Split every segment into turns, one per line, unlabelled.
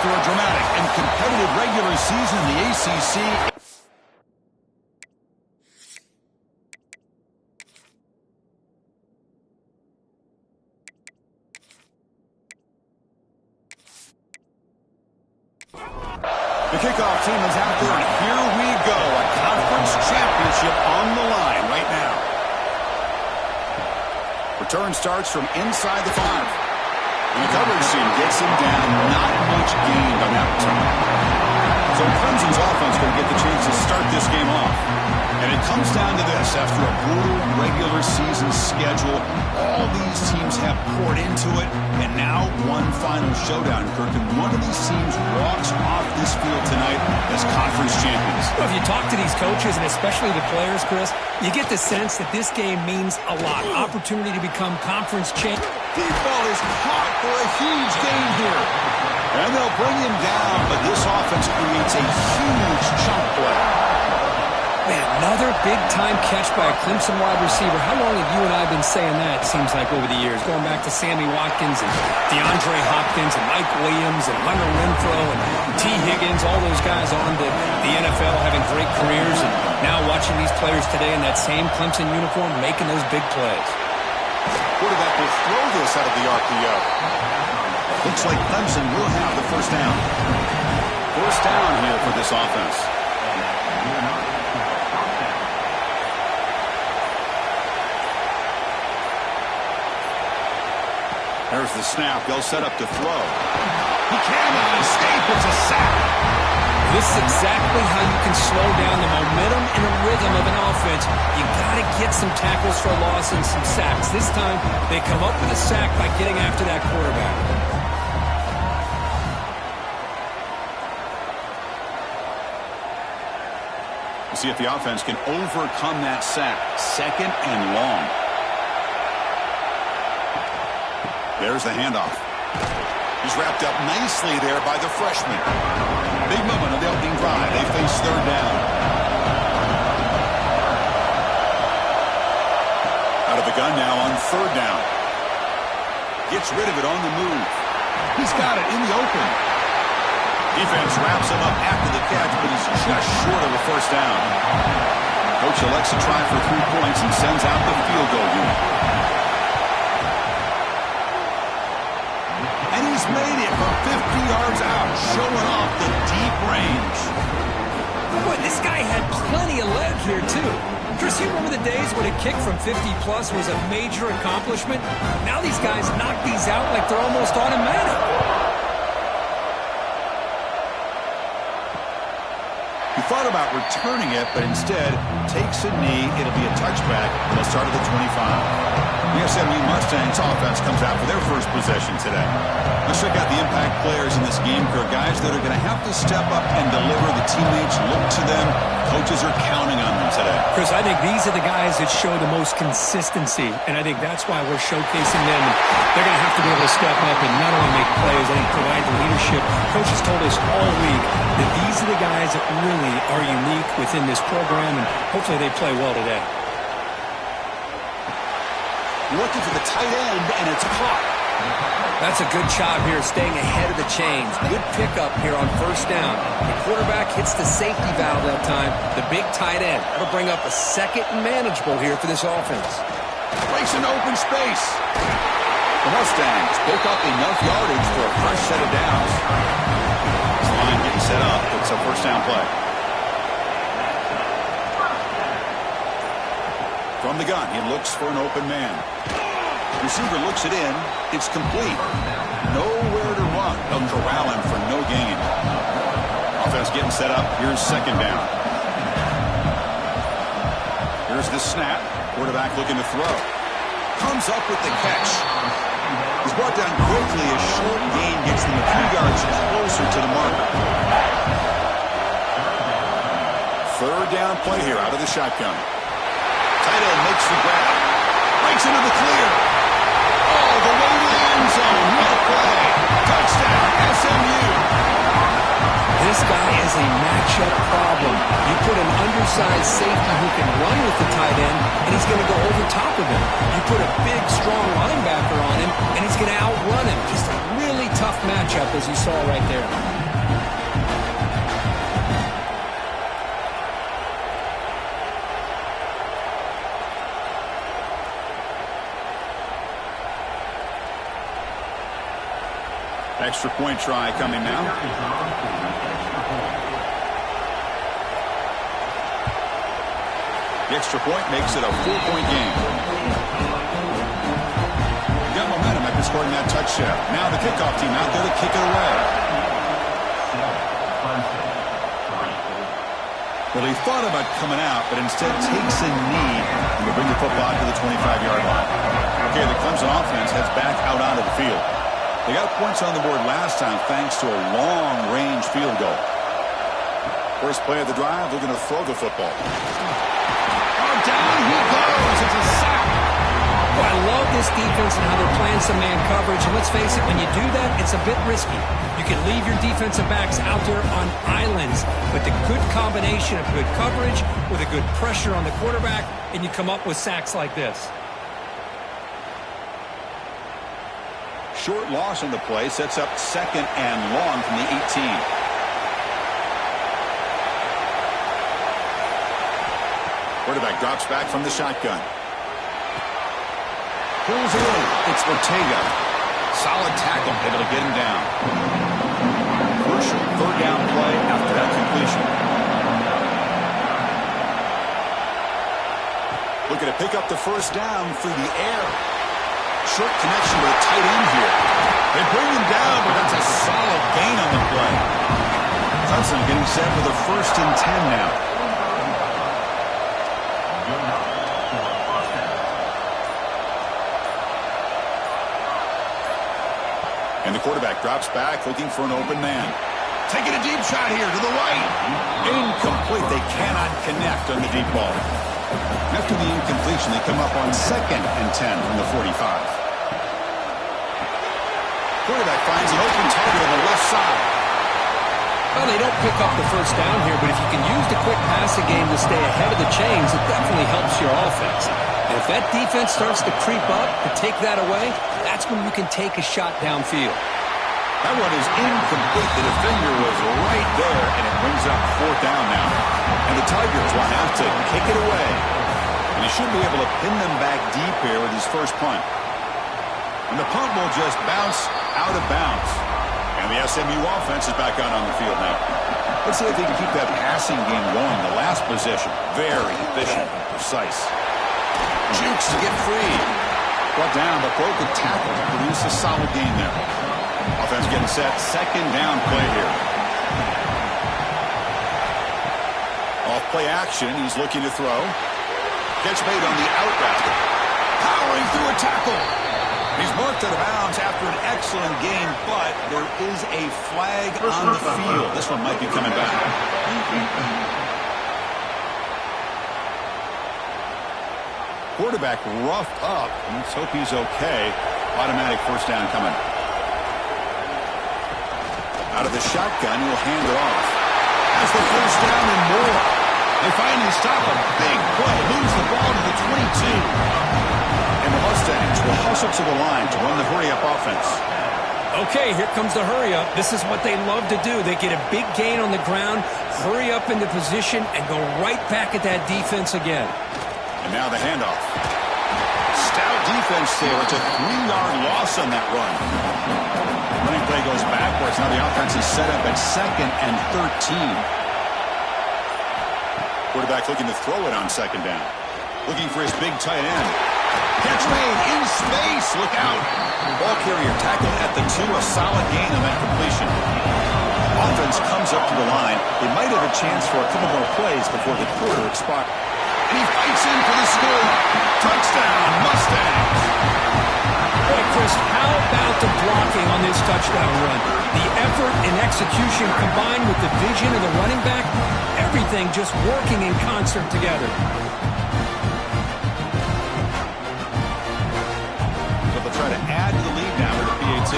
After a dramatic and competitive regular season in the ACC... The kickoff team is out there, and here we go. A conference championship on the line right now. Return starts from inside the 5. And the coverage team gets him down. Not much gained on that return. So Clemson's offense will get the chance to start this game off. And it comes down to this. After a brutal regular season schedule, all these teams have poured into it. And now one final showdown, Kirk. And one of these teams walks off this field tonight as conference champions.
Well, if you talk to these coaches, and especially the players, Chris, you get the sense that this game means a lot. Opportunity to become conference champion.
Deep ball is caught for a huge gain here. And they'll bring him down, but this offense creates a huge chunk play.
Man, another big-time catch by a Clemson wide receiver. How long have you and I been saying that, it seems like, over the years? Going back to Sammy Watkins and DeAndre Hopkins and Mike Williams and Leonard Renfro and T. Higgins, all those guys on to the NFL having great careers. And now watching these players today in that same Clemson uniform making those big plays.
Quarterback will throw this out of the RPO. Looks like Clemson will have the first down. First down here for this offense. There's the snap. They'll set up to throw. He cannot escape. It's a sack.
This is exactly how you can slow down the momentum and the rhythm of an offense. You got to get some tackles for loss and some sacks. This time, they come up with a sack by getting after that quarterback.
We'll see if the offense can overcome that sack. Second and long. There's the handoff. He's wrapped up nicely there by the freshman. Big moment of the opening drive. They face third down. Out of the gun now on third down. Gets rid of it on the move. He's got it in the open. Defense wraps him up after the catch, but he's just short of a first down. Coach elects to try for 3 points and sends out the field goal unit. And he's made it from 50 yards out, showing off the deep range.
Boy, this guy had plenty of leg here, too. Chris, you remember the days when a kick from 50-plus was a major accomplishment? Now these guys knock these out like they're almost automatic.
He thought about returning it, but instead takes a knee. It'll be a touchback. They'll start at the 25. The SMU Mustangs offense comes out for their first possession today. Let's check out the impact players in this game, Kirk. Guys that are going to have to step up and deliver. The teammates look to them. Coaches are counting on them today.
Chris, I think these are the guys that show the most consistency, and I think that's why we're showcasing them. They're going to have to be able to step up and not only make plays, I think provide the leadership. Coaches told us all week that these are the guys that really are unique within this program, and hopefully they play well today.
Looking for the tight end, and it's caught.
That's a good job here, staying ahead of the chains. Good pickup here on first down. The quarterback hits the safety valve that time, the big tight end. That'll bring up a second and manageable here for this offense.
Breaks into open space. The Mustangs pick up enough yardage for a fresh set of downs. This line getting set up. It's a first down play. From the gun, he looks for an open man. Receiver looks it in. It's complete. Nowhere to run. They'll corral him for no gain. Offense getting set up. Here's second down. Here's the snap. Quarterback looking to throw. Comes up with the catch. He's brought down quickly. A short gain gets them a few yards closer to the marker. Third down play here out of the shotgun. Tight end makes the grab. Breaks into the clear. Oh, the way to the end zone. What a play. Touchdown, SMU.
This guy is a matchup problem. You put an undersized safety who can run with the tight end, and he's going to go over top of him. You put a big, strong linebacker on him, and he's going to outrun him. Just a really tough matchup, as you saw right there.
Extra point try coming now. The extra point makes it a 4-point game. Got momentum after scoring that touchdown. Now the kickoff team out there to kick it away. Well, he thought about coming out, but instead takes a knee and will bring the football to the 25-yard line. Okay, the Clemson offense heads back out onto the field. They got points on the board last time thanks to a long-range field goal. First play of the drive, they're going to throw the football.
Oh, down he goes. It's a sack. Oh, I love this defense and how they're playing some man coverage. And let's face it, when you do that, it's a bit risky. You can leave your defensive backs out there on islands with the good combination of good coverage with a good pressure on the quarterback, and you come up with sacks like this.
Short loss on the play sets up 2nd and long from the 18. Quarterback drops back from the shotgun. Pulls away. It's Ortega. Solid tackle, able to get him down. Crucial 3rd down play after that completion. Looking to pick up the 1st down through the air. Short connection with a tight end here. They bring him down, but that's a solid gain on the play. Clemson getting set for the 1st and 10 now. And the quarterback drops back, looking for an open man. Taking a deep shot here to the right. Incomplete. They cannot connect on the deep ball. After the incompletion, they come up on 2nd and 10 from the 45. Quarterback finds an open target on the left side.
Well, they don't pick up the 1st down here, but if you can use the quick passing game to stay ahead of the chains, it definitely helps your offense. And if that defense starts to creep up to take that away, that's when you can take a shot downfield.
That one is incomplete. The defender was right there, and it brings up 4th down now. And the Tigers will have to kick it away. And he should be able to pin them back deep here with his first punt. And the punt will just bounce out of bounds. And the SMU offense is back out on the field now. Let's see if they can keep that passing game going. The last possession, very efficient and precise. Jukes to get free. Brought down, but broke a tackle to produce a solid gain there. Offense getting set. 2nd down play here. Off play action. He's looking to throw. Catch made on the out route. Powering through a tackle. He's marked out of bounds after an excellent game, but there is a flag on the field. This one might be coming back. Quarterback roughed up. Let's hope he's okay. Automatic 1st down coming. Out of the shotgun, he'll hand it off. Has the 1st down and more. They finally stop him. Big play. Moves the ball to the 22. And the Mustangs will hustle to the line to run the hurry-up offense.
Okay, here comes the hurry-up. This is what they love to do. They get a big gain on the ground, hurry up into position, and go right back at that defense again.
And now the handoff. Stout defense there. It's a 3-yard loss on that run. Running play goes backwards. Now the offense is set up at 2nd and 13. Quarterback looking to throw it on 2nd down. Looking for his big tight end. Catch made in space. Look out. Ball carrier tackled at the 2. A solid gain on that completion. Offense comes up to the line. They might have a chance for a couple more plays before the quarter expires. And he fights in for the score. Touchdown, Mustangs.
Boy, Chris, how about the blocking on this touchdown run? The effort and execution combined with the vision of the running back, everything just working in concert together.
So they'll try to add to the lead now with the PAT.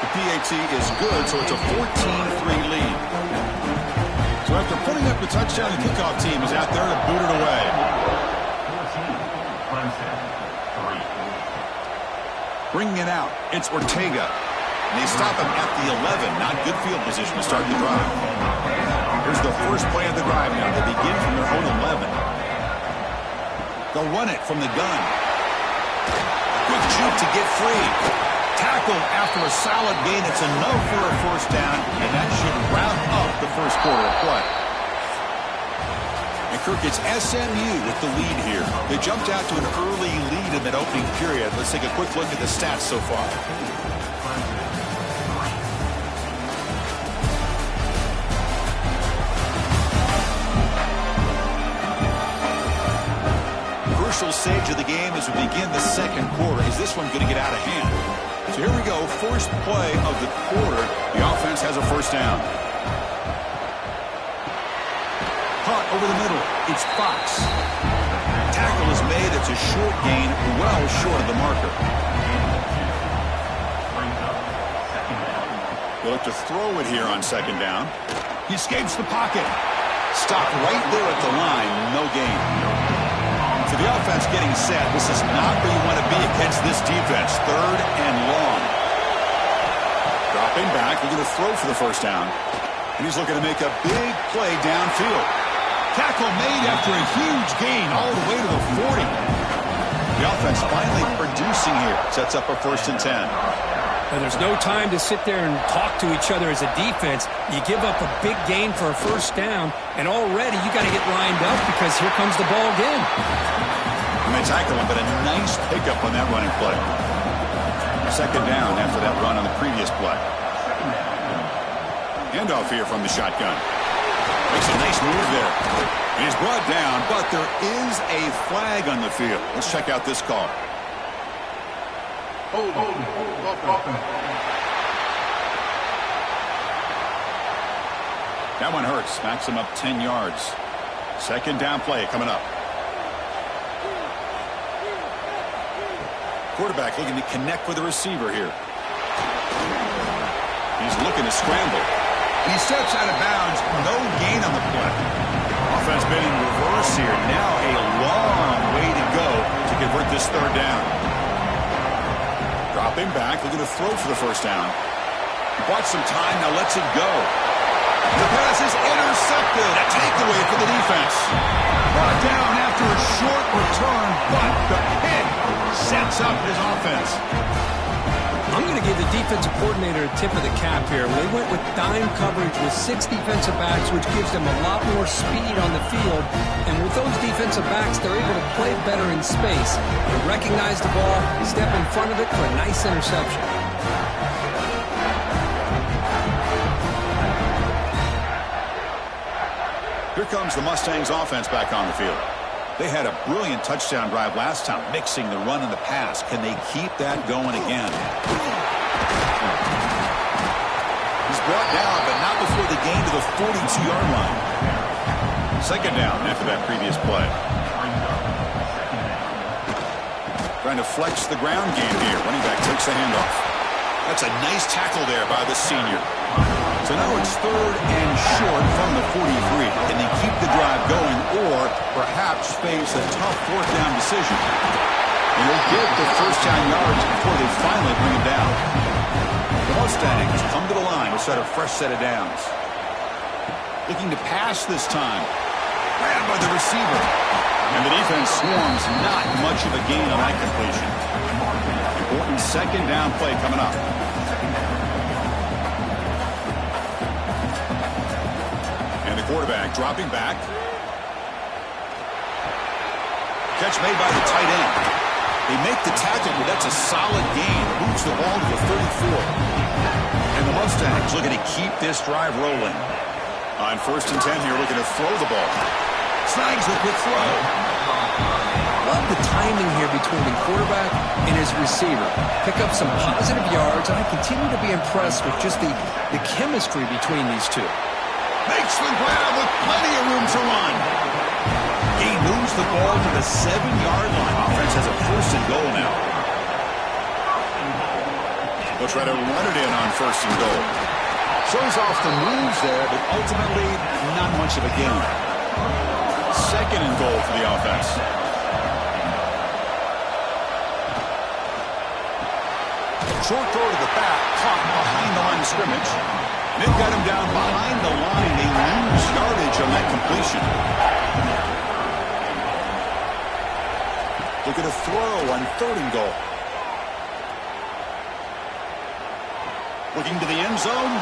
The PAT is good, so it's a 14-3 lead. So after putting up the touchdown, the kickoff team is out there to boot it away.
14, Clemson, 3.
Bringing it out, it's Ortega. And they stop him at the 11. Not good field position to start the drive. Here's the first play of the drive now. They begin from their own 11. They'll run it from the gun. Quick juke to get free. Tackle after a solid gain. It's enough for a first down, and that should wrap up the first quarter of play. And Kirk, it's SMU with the lead here. They jumped out to an early lead in that opening period. Let's take a quick look at the stats so far. Crucial stage of the game as we begin the second quarter. Is this one going to get out of hand? So here we go. First play of the quarter. The offense has a first down. Caught over the middle. It's Fox. Tackle is made. It's a short gain, well short of the marker. They'll look to throw it here on second down. He escapes the pocket. Stopped right there at the line. No gain. So the offense getting set. This is not where you want to be against this defense. Third and long. Dropping back. They're going to throw for the first down. And he's looking to make a big play downfield. Tackle made after a huge gain all the way to the 40. The offense finally producing here. Sets up a 1st and 10.
And there's no time to sit there and talk to each other as a defense. You give up a big gain for a first down, and already you got to get lined up because here comes the ball again.
And they tackle him, but a nice pickup on that running play. Second down after that run on the previous play. Handoff here from the shotgun. Makes a nice move there. He's brought down, but there is a flag on the field. Let's check out this call. That one hurts. Smacks him up 10 yards. Second down play coming up. Quarterback looking to connect with the receiver here. He's looking to scramble. And he steps out of bounds. No gain on the play. Offense been in reverse here. Now a long way to go to convert this third down. Dropping back, looking to throw for the first down. Bought some time, now lets it go. The pass is intercepted. A takeaway for the defense. Brought down after a short return, but the pick sets up his offense.
I'm going to give the defensive coordinator a tip of the cap here. They went with dime coverage with 6 defensive backs, which gives them a lot more speed on the field. And with those defensive backs, they're able to play better in space. They recognize the ball, step in front of it for a nice interception.
Here comes the Mustangs offense back on the field. They had a brilliant touchdown drive last time, mixing the run and the pass. Can they keep that going again? He's brought down, but not before the gain to the 42-yard line. Second down after that previous play. Trying to flex the ground game here. Running back takes the handoff. That's a nice tackle there by the senior. So now it's third and short from the 43. Can they keep the drive going or perhaps face a tough fourth down decision? And they'll get the first down yards before they finally bring it down. The Mustangs come to the line to set a fresh set of downs. Looking to pass this time. Grabbed by the receiver. And the defense swarms not much of a gain on that completion. Important second down play coming up. Quarterback dropping back. Catch made by the tight end. They make the tackle, but that's a solid gain. Moves the ball to the 34. And the Mustangs looking to keep this drive rolling. On 1st and 10 here, looking to throw the ball. Snags the quick throw.
Love the timing here between the quarterback and his receiver. Pick up some positive yards, and I continue to be impressed with just the chemistry between these two.
Makes the grab with plenty of room to run. He moves the ball to the 7-yard line. Offense has a 1st and goal now. They'll try to run it in on 1st and goal. Shows off the moves there, but ultimately not much of a gain. 2nd and goal for the offense. Short throw to the back, caught behind the line of scrimmage. And they've got him down behind the line. They lose yardage on that completion. Look at a throw on 3rd and goal. Looking to the end zone,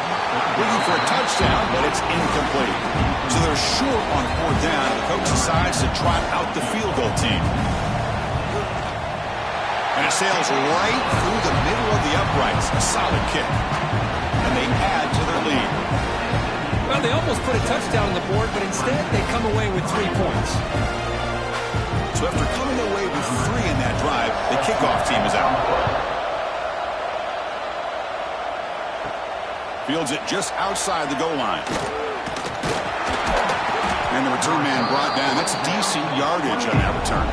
looking for a touchdown, but it's incomplete. So they're short on 4th down. The coach decides to trot out the field goal team. And it sails right through the middle of the uprights. A solid kick. And they add to their lead.
Well, they almost put a touchdown on the board, but instead they come away with 3 points.
So after coming away with 3 in that drive, the kickoff team is out. Fields it just outside the goal line. And the return man brought down. That's decent yardage on that return.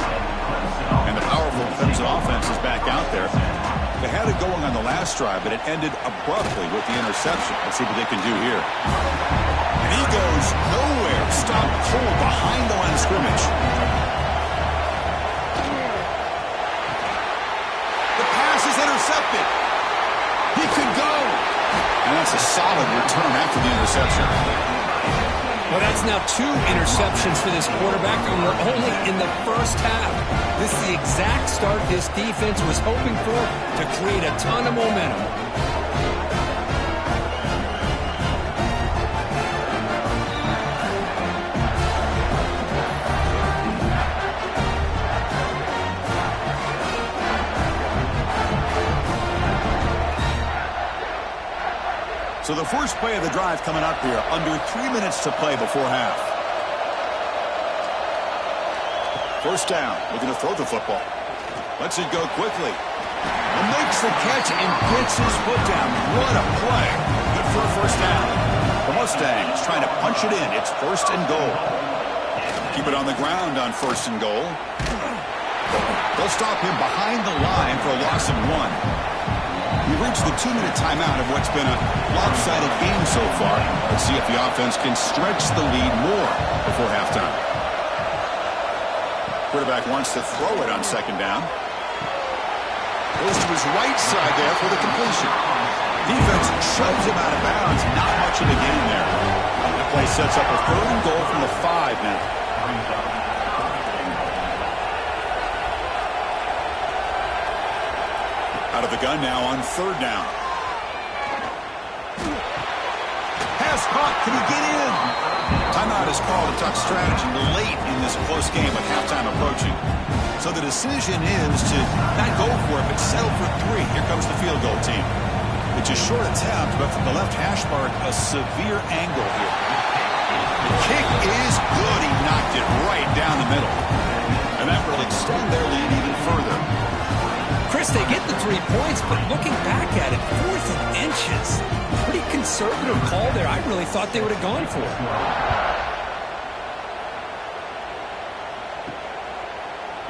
And the powerful Clemson offense is back out there. They had it going on the last drive, but it ended abruptly with the interception. Let's see what they can do here. And he goes nowhere. Stopped cold behind the line of scrimmage. The pass is intercepted. He could go. And that's a solid return after the interception.
Well, that's now 2 interceptions for this quarterback, and we're only in the first half. This is the exact start this defense was hoping for to create a ton of momentum.
So the first play of the drive coming up here, under 3 minutes to play before half. First down, looking to throw the football. Lets it go quickly. And makes the catch and gets his foot down. What a play. Good for a first down. The Mustangs trying to punch it in. It's 1st and goal. Keep it on the ground on 1st and goal. They'll stop him behind the line for a loss of 1. We've reached the 2-minute timeout of what's been a lopsided game so far. Let's see if the offense can stretch the lead more before halftime. Quarterback wants to throw it on 2nd down. Goes to his right side there for the completion. Defense shoves him out of bounds. Not much of a gain there. The play sets up a 3rd and goal from the 5 now. Out of the gun now on 3rd down. Pass caught. Can he get in? Timeout is called to talk strategy late in this close game with halftime approaching. So the decision is to not go for it, but settle for 3. Here comes the field goal team. It's a short attempt, but from the left hash mark, a severe angle here. The kick is good. He knocked it right down the middle. And that will extend their lead even further.
Chris, they get the 3 points, but looking back at it, 4th and inches. Pretty conservative call there. I really thought they would have gone for it.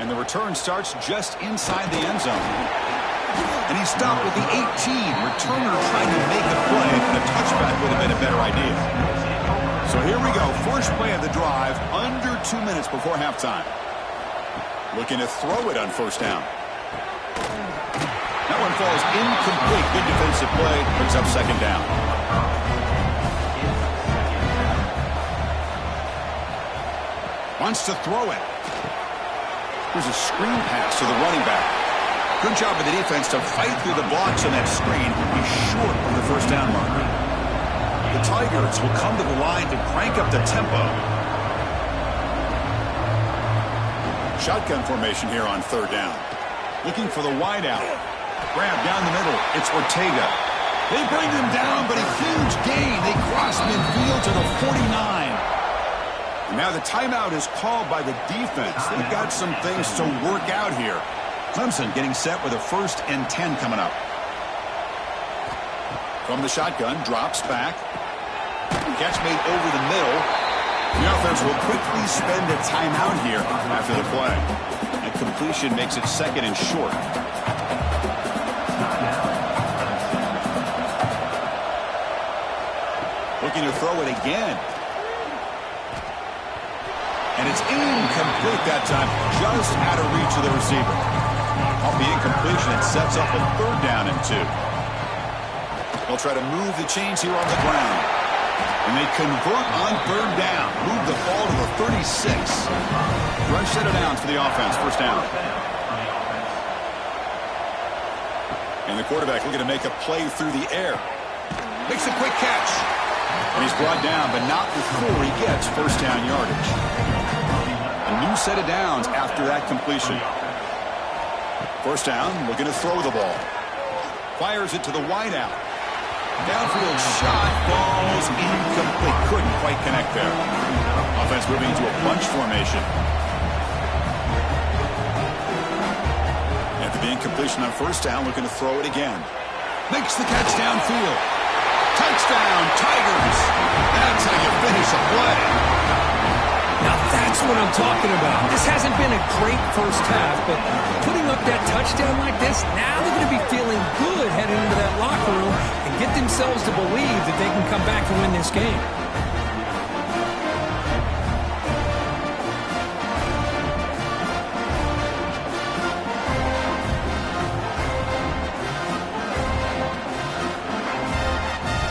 And the return starts just inside the end zone. And he stopped with the 18. Returner trying to make a play, and a touchback would have been a better idea. So here we go. First play of the drive, under 2 minutes before halftime. Looking to throw it on 1st down. That one falls incomplete. Good defensive play. Brings up 2nd down. Wants to throw it. Here's a screen pass to the running back. Good job of the defense to fight through the blocks on that screen. He's short of the 1st down marker. The Tigers will come to the line to crank up the tempo. Shotgun formation here on 3rd down. Looking for the wideout. Grab down the middle. It's Ortega. They bring him down, but a huge gain. They cross midfield to the 49. And now the timeout is called by the defense. They've got some things to work out here. Clemson getting set with a 1st and 10 coming up. From the shotgun, drops back. Catch made over the middle. The offense will quickly spend a timeout here after the play. And completion makes it 2nd and short. Looking to throw it again. And it's incomplete that time, just out of reach of the receiver. Off the incompletion, it sets up a 3rd down and 2. They'll try to move the chains here on the ground. And they convert on third down. Move the ball to the 36. Run set of downs for the offense. First down. And the quarterback looking to make a play through the air. Makes a quick catch. And he's brought down, but not before he gets first down yardage. A new set of downs after that completion. First down, looking to throw the ball. Fires it to the wideout. Downfield shot, falls incomplete. Couldn't quite connect there. Offense moving into a bunch formation. After the incompletion on first down, looking to throw it again. Makes the catch downfield. Touchdown, Tigers. That's how you finish a play.
Now that's what I'm talking about. This hasn't been a great first half, but putting up that touchdown like this, now they're going to be feeling good heading into that locker room and get themselves to believe that they can come back and win this game.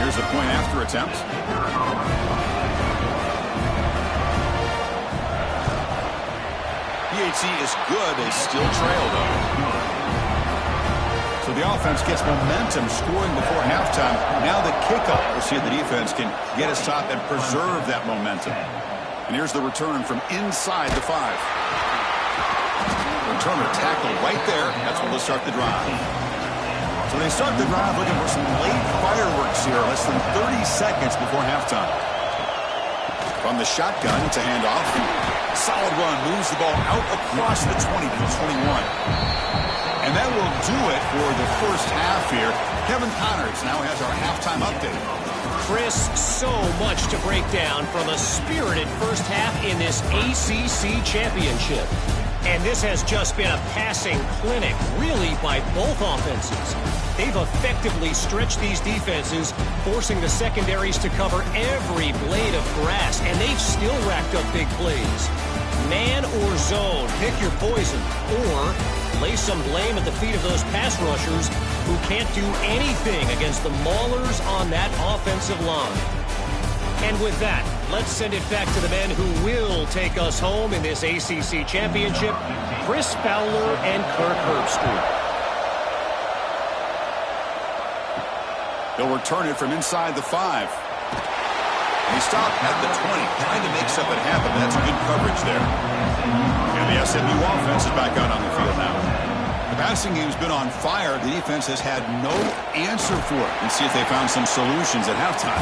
Here's the point after attempt. PHC is good. They still trail, though. So the offense gets momentum scoring before halftime. Now the kickoff. We'll see if the defense can get a stop and preserve that momentum. And here's the return from inside the 5. Returner tackled right there. That's when they'll start the drive. So they start the drive looking for some late fireworks here. Less than 30 seconds before halftime. From the shotgun, it's a handoff. Solid run, moves the ball out across the 20 to the 21. And that will do it for the first half here. Kevin Connors now has our halftime update.
Chris, so much to break down from a spirited first half in this ACC championship. And this has just been a passing clinic, really, by both offenses. They've effectively stretched these defenses, forcing the secondaries to cover every blade of grass, and they've still racked up big plays. Man or zone, pick your poison, or lay some blame at the feet of those pass rushers who can't do anything against the maulers on that offensive line. And with that, let's send it back to the men who will take us home in this ACC championship, Chris Fowler and Kirk Herbstreit.
They'll return it from inside the 5. And he stopped at the 20, trying to make something happen. That's good coverage there. And the SMU offense is back out on the field now. The passing game's been on fire. The defense has had no answer for it. And see if they found some solutions at halftime.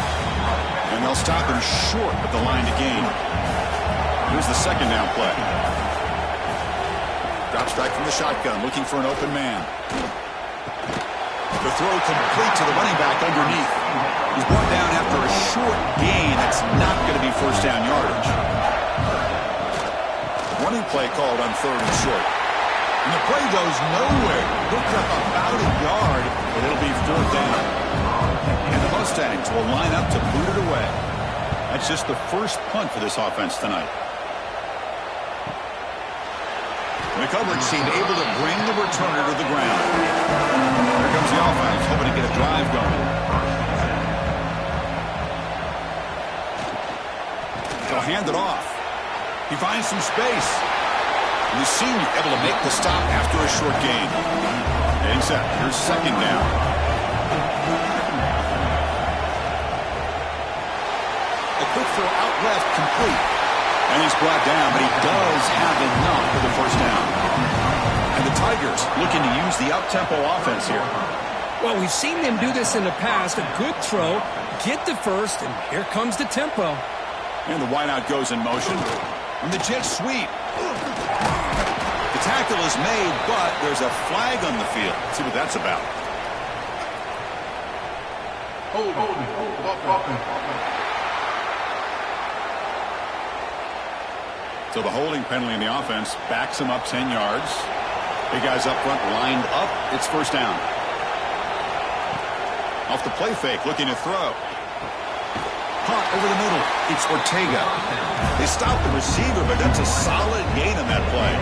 And they'll stop him short at the line to gain. Here's the second down play. Drop strike from the shotgun, looking for an open man. The throw complete to the running back underneath. He's brought down after a short gain. That's not going to be first down yardage. Running play called on third and short. And the play goes nowhere. Hooked up about a yard, but it'll be fourth down. And the Mustangs will line up to boot it away. That's just the first punt for this offense tonight. And the coverage team able to bring the returner to the ground. Here comes the offense, hoping to get a drive going. They'll hand it off. He finds some space. And the senior able to make the stop after a short gain. And set. Here's second down. A quick throw out left, complete. And he's brought down, but he does have enough for the first down. And the Tigers looking to use the up-tempo offense here.
Well, we've seen them do this in the past. A good throw, get the first, and here comes the tempo.
And the wideout goes in motion. And the jet sweep. The tackle is made, but there's a flag on the field. Let's see what that's about. So the holding penalty in the offense backs him up 10 yards. Big guys up front lined up. It's first down. Off the play fake, looking to throw. Caught over the middle. It's Ortega. They stopped the receiver, but that's a solid gain on that play.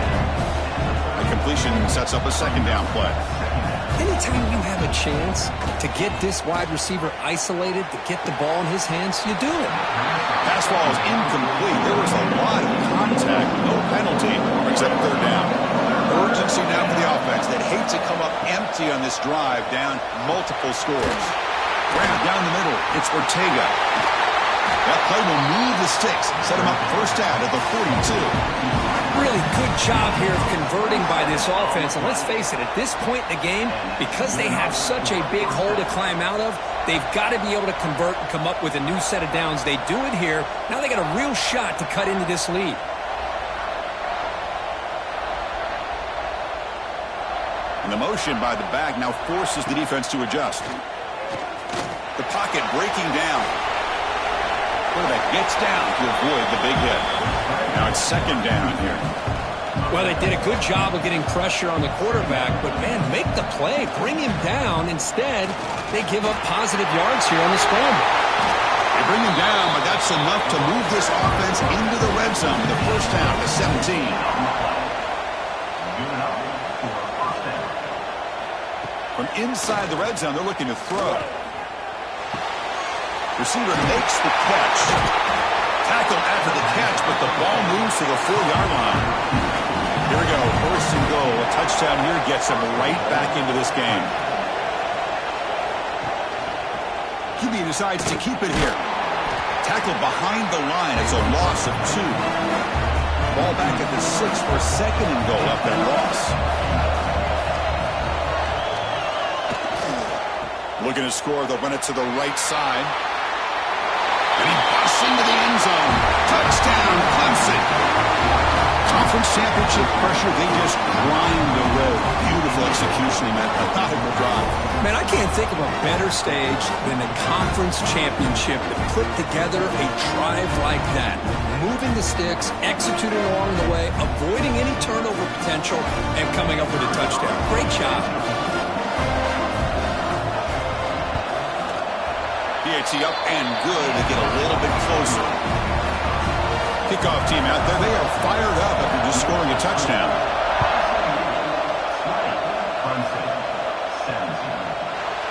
A completion sets up a second down play.
Anytime you have a chance to get this wide receiver isolated, to get the ball in his hands, you do it.
Pass ball is incomplete. There was a lot of contact, no penalty, except third down. Urgency now for the offense that hates to come up empty on this drive, down multiple scores. Grab down the middle. It's Ortega. That play will move the sticks, set him up first down at the 42.
Really good job here of converting by this offense. And let's face it, at this point in the game, because they have such a big hole to climb out of, they've got to be able to convert and come up with a new set of downs. They do it here. Now they got a real shot to cut into this lead.
And the motion by the back now forces the defense to adjust. The pocket breaking down. Quarterback gets down to avoid the big hit. Now it's second down here.
Well, they did a good job of getting pressure on the quarterback, but, man, make the play. Bring him down. Instead, they give up positive yards here on the scramble.
They bring him down, but that's enough to move this offense into the red zone. The first down to 17. From inside the red zone, they're looking to throw. Receiver makes the catch. Tackled after the catch, but the ball moves to the 4-yard line. Here we go, first and goal. A touchdown here gets him right back into this game. QB decides to keep it here. Tackled behind the line. It's a loss of 2. Ball back at the 6 for a second and goal after that loss. Looking to score, they'll run it to the right side. And he busts into the end zone. Touchdown, Clemson. Conference championship pressure, they just grind the road. Beautiful execution in that methodical drive.
Man, I can't think of a better stage than the conference championship to put together a drive like that. Moving the sticks, executing along the way, avoiding any turnover potential, and coming up with a touchdown. Great job.
PAT up and good to get a little bit closer. Kickoff team out there. They are fired up after just scoring a touchdown.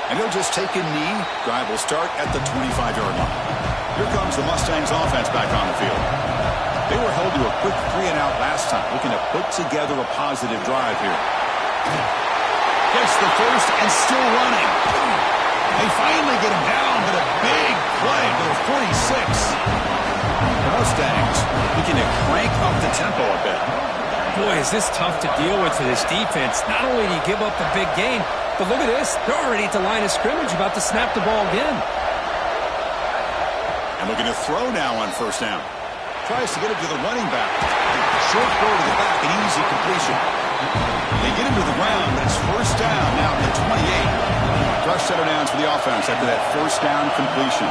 And he'll just take a knee. Drive will start at the 25-yard line. Here comes the Mustangs offense back on the field. They were held to a quick 3-and-out last time, looking to put together a positive drive here. Gets the first and still running. They finally get him down, but a big play to the 46. The Mustangs looking to crank up the tempo a bit.
Boy, is this tough to deal with for this defense. Not only do you give up a big gain, but look at this. They're already at the line of scrimmage, about to snap the ball again.
And looking to throw now on first down. Tries to get it to the running back. Short throw to the back, an easy completion. They get him to the ground, but it's first down now at the 28. Rush set of downs for the offense after that first down completion.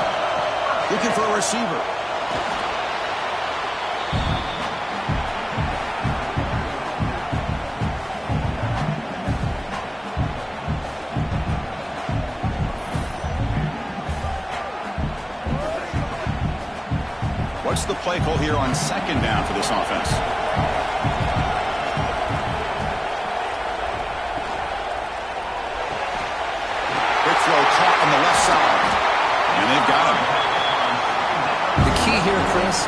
Looking for a receiver. What's the play call here on second down for this offense? Throw caught on the left side. And they've got him.
The key here, Chris,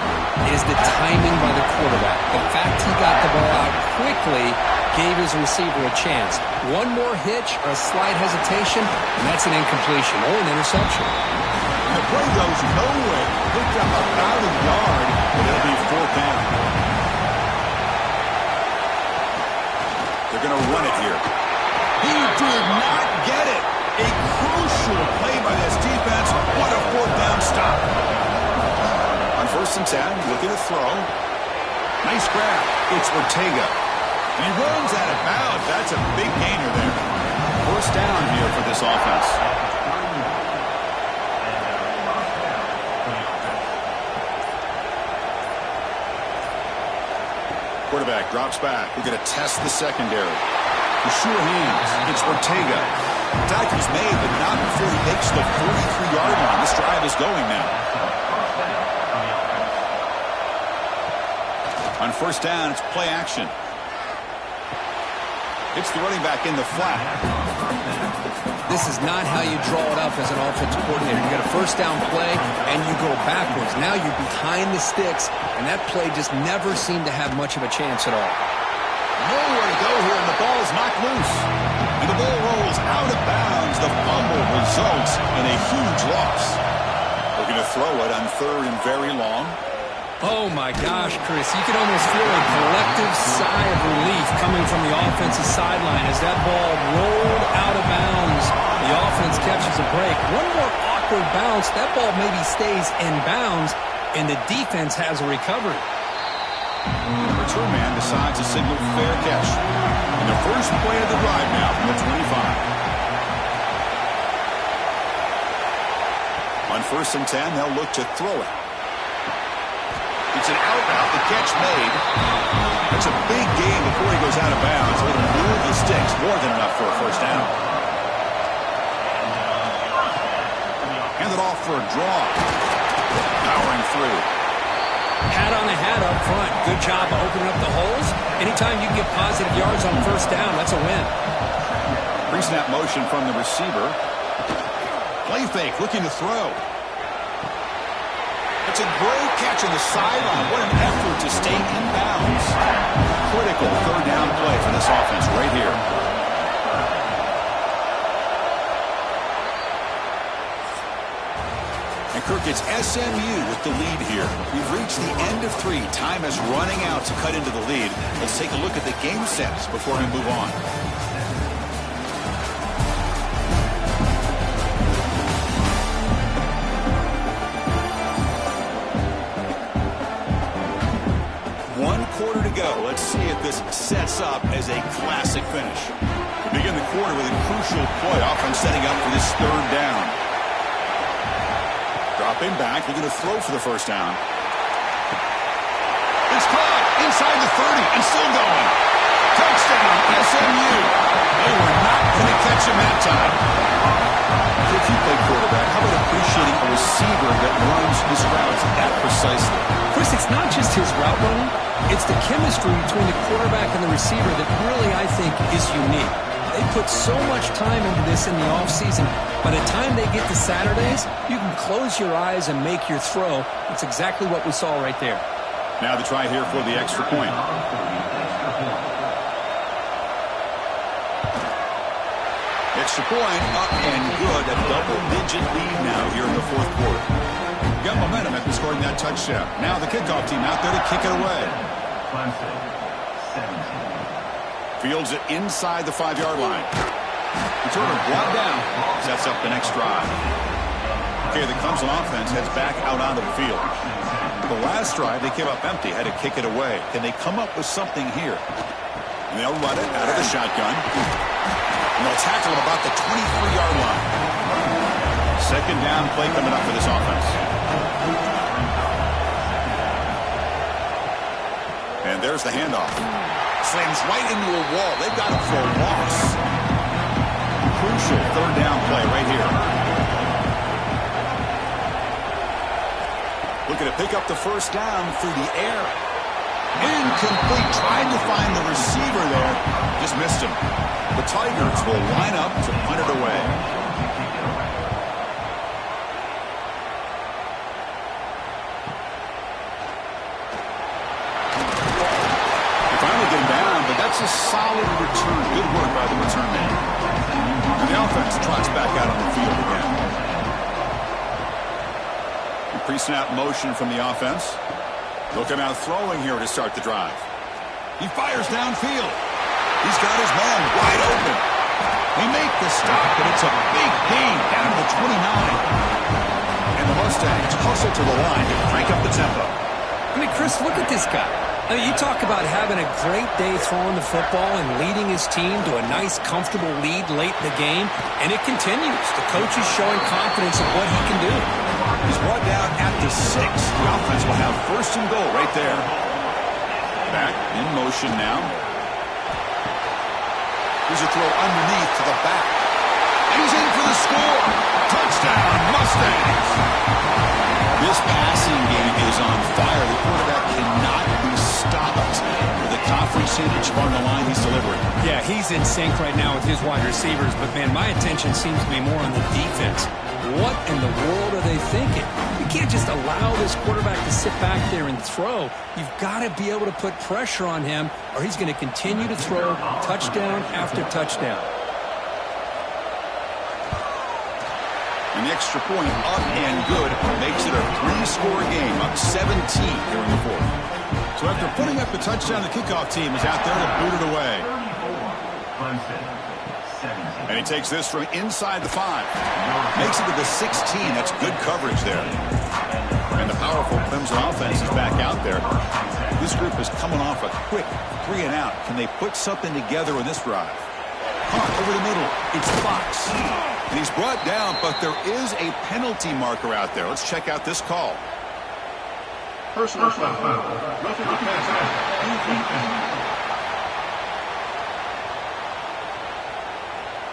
is the timing by the quarterback. The fact he got the ball out quickly gave his receiver a chance. One more hitch or a slight hesitation, and that's an incompletion or an interception.
The play goes nowhere. Picked up about a yard, but it'll be fourth down. They're going to run it here. He did not get it. A crucial play by this defense. What a fourth down stop. On first and 10, looking to throw. Nice grab. It's Ortega. And he runs out of bounds. That's a big gainer there. First down here for this offense. Quarterback drops back. We're going to test the secondary. For sure hands. It's Ortega. Tackle's made, but not before he makes the 43-yard line. This drive is going now. On first down, it's play action. It's the running back in the flat.
This is not how you draw it up as an offensive coordinator. You get a first down play, and you go backwards. Now you're behind the sticks, and that play just never seemed to have much of a chance at all.
Nowhere to go here, and the ball is knocked loose. And the ball rolls out of bounds. The fumble results in a huge loss. Looking to throw it on 3rd and very long.
Oh, my gosh, Chris. You can almost feel a collective sigh of relief coming from the offensive sideline as that ball rolled out of bounds. The offense catches a break. One more awkward bounce. That ball maybe stays in bounds, and the defense has a recovery.
The return man decides to signal fair catch. And the first play of the drive now from the 25. On 1st and 10, they'll look to throw it. It's an out route, the catch made. That's a big gain before he goes out of bounds. It'll move the sticks, more than enough for a first down. Hand it off for a draw. Powering through.
Hat on a hat up front. Good job of opening up the holes. Anytime you can get positive yards on first down, that's a win.
Pre-snap motion from the receiver. Play fake, looking to throw. It's a great catch on the sideline. What an effort to stay in bounds. Critical 3rd down play for this offense right here. And Kirk, it's SMU with the lead here. We've reached the end of 3. Time is running out to cut into the lead. Let's take a look at the game sets before we move on. Quarter to go. Let's see if this sets up as a classic finish. We begin the quarter with a crucial play. Offense setting up for this 3rd down. Dropping back, looking to throw for the first down. It's caught inside the 30 and still going. Touchdown, SMU. They were not going to catch him that time. If you play quarterback, how about appreciating a receiver that runs his routes that precisely?
Chris, it's not just his route running. It's the chemistry between the quarterback and the receiver that really, I think, is unique. They put so much time into this in the offseason. By the time they get to Saturdays, you can close your eyes and make your throw. It's exactly what we saw right there.
Now the try here for the extra point. Extra point up and good. A double-digit lead now here in the 4th quarter. Got momentum after scoring that touchdown. Now the kickoff team out there to kick it away. Fields it inside the 5-yard line. Returner brought down. Sets up the next drive. Okay, the Clemson offense heads back out onto the field. The last drive, they came up empty, had to kick it away. Can they come up with something here? And they'll run it out of the shotgun. And they'll tackle him about the 23-yard line. 2nd down play coming up for this offense. And there's the handoff. Slams right into a wall. They've got him for a loss. Crucial 3rd down play right here. Looking to pick up the first down through the air. Incomplete. Tried to find the receiver there. Just missed him. The Tigers will line up to punt it away. That's a solid return. Good work by the return man. And the offense trots back out on the field again. Pre-snap motion from the offense. Looking out throwing here to start the drive. He fires downfield. He's got his man wide open. They make the stop, but it's a big gain down to the 29. And the Mustangs hustle to the line to crank up the tempo.
I mean, Chris, look at this guy. I mean, you talk about having a great day throwing the football and leading his team to a nice, comfortable lead late in the game, and it continues. The coach is showing confidence of what he can do.
He's brought down at the 6. The offense will have 1st and goal right there. Back in motion now. Here's a throw underneath to the back. And he's in for the score. Touchdown, Mustangs. This passing game is on fire. The quarterback cannot be stopped with a conference percentage on the line he's delivering.
Yeah, he's in sync right now with his wide receivers, but, man, my attention seems to be more on the defense. What in the world are they thinking? You can't just allow this quarterback to sit back there and throw. You've got to be able to put pressure on him, or he's going to continue to throw touchdown after touchdown.
An extra point up and good makes it a 3-score game, up 17 here in the fourth. So after putting up the touchdown, the kickoff team is out there to boot it away. And he takes this from inside the 5. Makes it to the 16. That's good coverage there. And the powerful Clemson offense is back out there. This group is coming off a quick 3-and-out. Can they put something together in this drive? Hunt over the middle. It's Fox. And he's brought down, but there is a penalty marker out there. Let's check out this call.
Personal foul. Roughing the passer.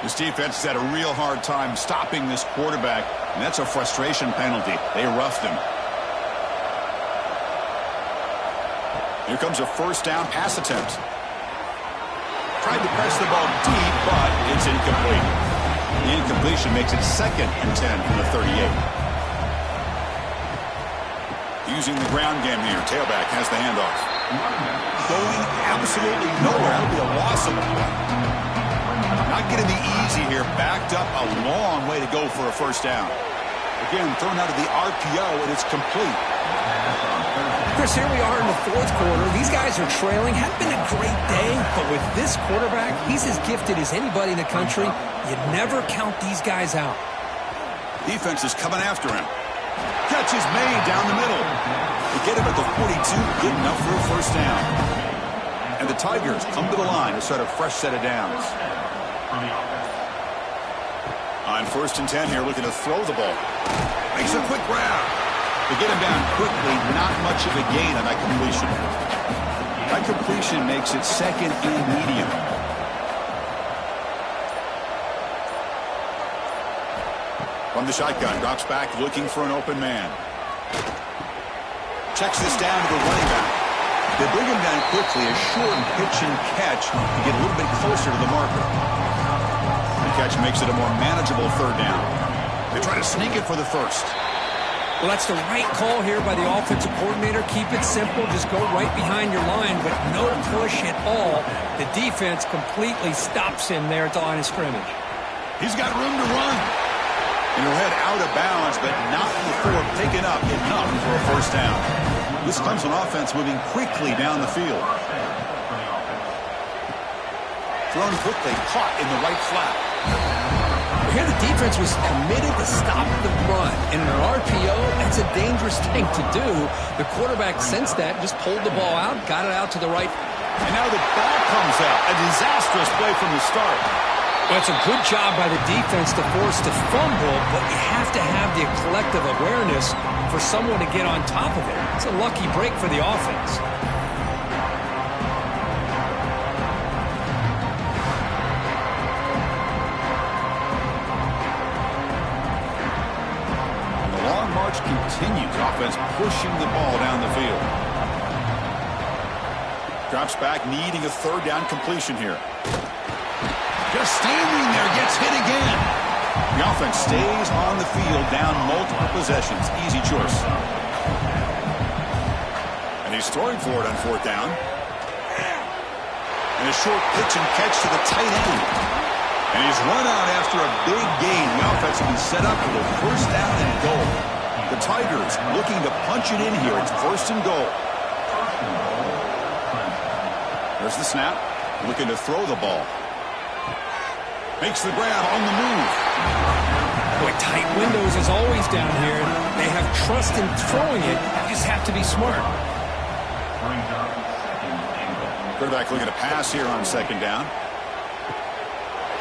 This defense has had a real hard time stopping this quarterback, and that's a frustration penalty. They roughed him. Here comes a first down pass attempt. Tried to press the ball deep, but it's incomplete. The incompletion makes it 2nd and 10 from the 38. Using the ground game here. Tailback has the handoff. Going absolutely nowhere. That'll be a loss of the play. Not going to be easy here. Backed up a long way to go for a first down. Again, thrown out of the RPO, and it's complete.
Chris, here we are in the fourth quarter. These guys are trailing. Hadn't been a great day, but with this quarterback, he's as gifted as anybody in the country. You never count these guys out.
Defense is coming after him. Catch is made down the middle. To get him at the 42, good enough for a first down. And the Tigers come to the line to start a fresh set of downs. On 1st and 10 here, looking to throw the ball. Makes a quick grab. To get him down quickly, not much of a gain on that completion. That completion makes it 2nd and medium. From the shotgun, drops back, looking for an open man. Checks this down to the running back. They bring him down quickly, a short pitch and catch to get a little bit closer to the marker. The catch makes it a more manageable 3rd down. They try to sneak it for the first.
Well, that's the right call here by the offensive coordinator. Keep it simple. Just go right behind your line, but no push at all. The defense completely stops him there at the line of scrimmage.
He's got room to run. And he'll head out of bounds, but not before picking up enough for a first down. This Clemson offense moving quickly down the field. Thrown quickly, caught in the right flat.
Here the defense was committed to stop the run. And in an RPO, that's a dangerous thing to do. The quarterback sensed that, just pulled the ball out, got it out to the right.
And now the ball comes out. A disastrous play from the start.
Well, it's a good job by the defense to force the fumble, but you have to have the collective awareness for someone to get on top of it. It's a lucky break for the offense.
And the long march continues. Offense pushing the ball down the field. Drops back, needing a 3rd down completion here. Just standing there, gets hit again. The offense stays on the field, down multiple possessions. Easy choice. And he's throwing for it on 4th down. And a short pitch and catch to the tight end. And he's run out after a big gain. The offense will be set up with a first down and goal. The Tigers looking to punch it in here. It's 1st and goal. There's the snap. Looking to throw the ball. Makes the grab on the move.
Boy, tight windows as always down here. They have trust in throwing it. You just have to be smart.
Quarterback looking to pass here on 2nd down.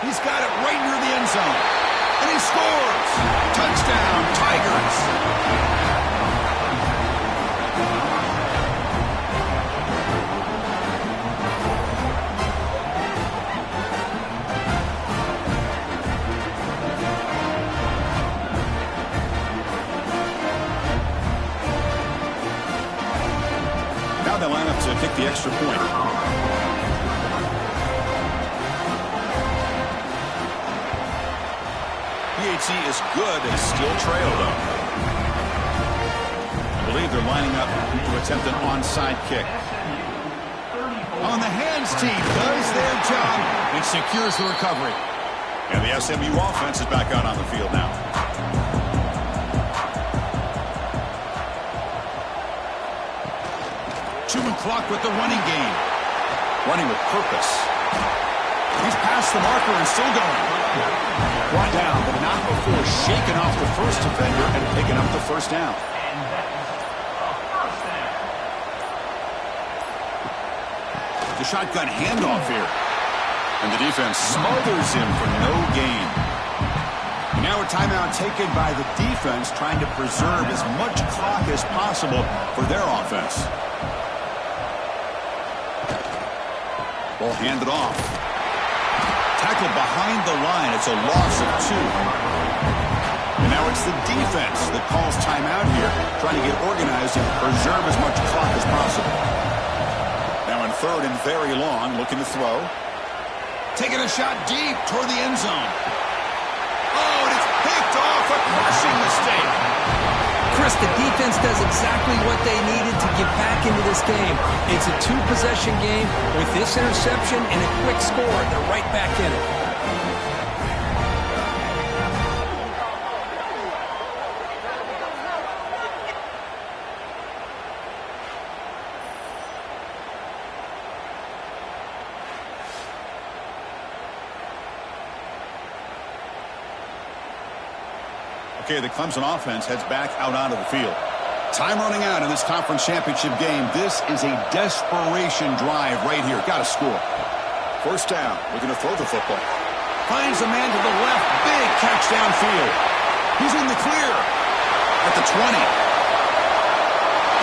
He's got it right near the end zone. And he scores! Touchdown, Tigers! Now they line up to kick the extra point. PAT is good. They still trail, though. I believe they're lining up to attempt an onside kick. On the hands team does their job and secures the recovery. And the SMU offense is back out on the field now. Chewing clock with the running game. Running with purpose. He's past the marker and still going. Brought down, but not before shaking off the first defender and picking up the first down. The shotgun handoff here. And the defense smothers him for no gain. Now a timeout taken by the defense, trying to preserve as much clock as possible for their offense. Ball handed off. Tackled behind the line. It's a loss of 2. And now it's the defense that calls timeout here, trying to get organized and preserve as much clock as possible. Now in third and very long, looking to throw. Taking a shot deep toward the end zone. Oh, and it's picked off. A crushing mistake.
Chris, the defense does exactly what they needed to get back into this game. It's a 2-possession game. With this interception and a quick score, they're right back in it.
Okay, the Clemson offense heads back out onto the field. Time running out in this conference championship game. This is a desperation drive right here. Got to score. First down. Looking to throw the football. Finds a man to the left. Big catch downfield. He's in the clear. At the 20.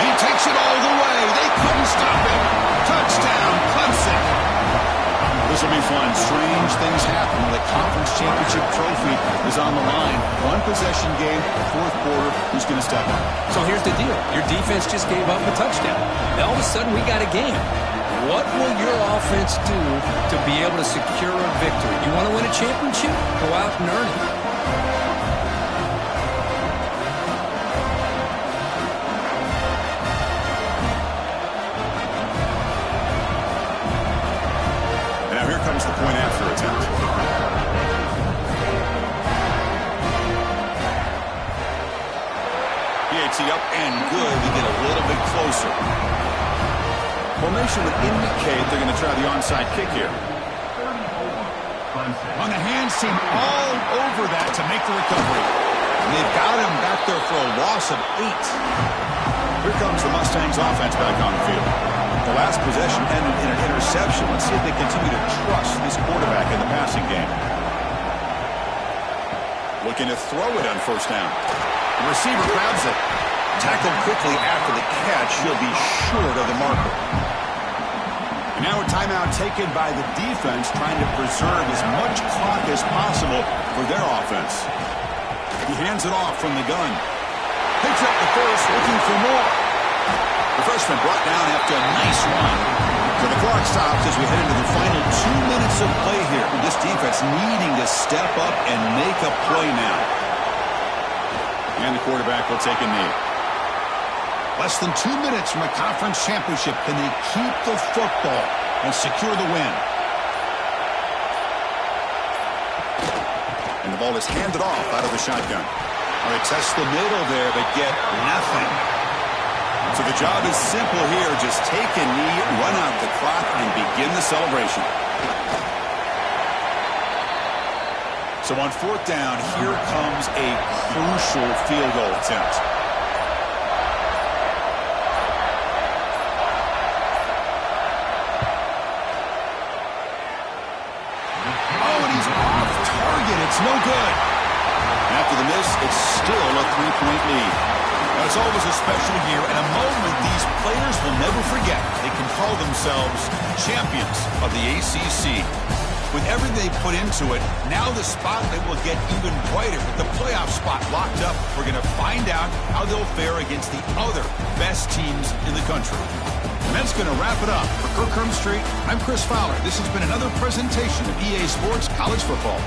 He takes it all the way. They couldn't stop him. Touchdown, Clemson. This will be fun. Strange things happen when the conference championship trophy is on the line. One possession game, fourth quarter. Who's going to step up?
So here's the deal. Your defense just gave up a touchdown. Now all of a sudden we got a game. What will your offense do to be able to secure a victory? You want to win a championship? Go out and earn it.
Comes the point after attempt. PAT up and good to get a little bit closer. Formation would indicate they're going to try the onside kick here. On the hands team all over that to make the recovery. And they've got him back there for a loss of 8. Here comes the Mustangs offense back on the field. The last possession ended in an interception. Let's see if they continue to trust this quarterback in the passing game. Looking to throw it on first down. The receiver grabs it. Tackled quickly after the catch. He'll be short of the marker. And now a timeout taken by the defense, trying to preserve as much clock as possible for their offense. He hands it off from the gun. Picks up the first, looking for more. The freshman brought down after a nice run. So the clock stops as we head into the final 2 minutes of play here. This defense needing to step up and make a play now. And the quarterback will take a knee. Less than 2 minutes from a conference championship. Can they keep the football and secure the win? And the ball is handed off out of the shotgun. They test the middle there, but get nothing. So the job is simple here. Just take a knee, run out the clock, and begin the celebration. So on fourth down, here comes a crucial field goal attempt. Oh, and he's off target. It's no good. After the miss, it's still a 3-point lead. Now, it's always a special year and a moment these players will never forget. They can call themselves champions of the ACC. With everything they put into it, now the spotlight will get even brighter. With the playoff spot locked up, we're going to find out how they'll fare against the other best teams in the country. And that's going to wrap it up. For Kirk Street, I'm Chris Fowler. This has been another presentation of EA Sports College Football.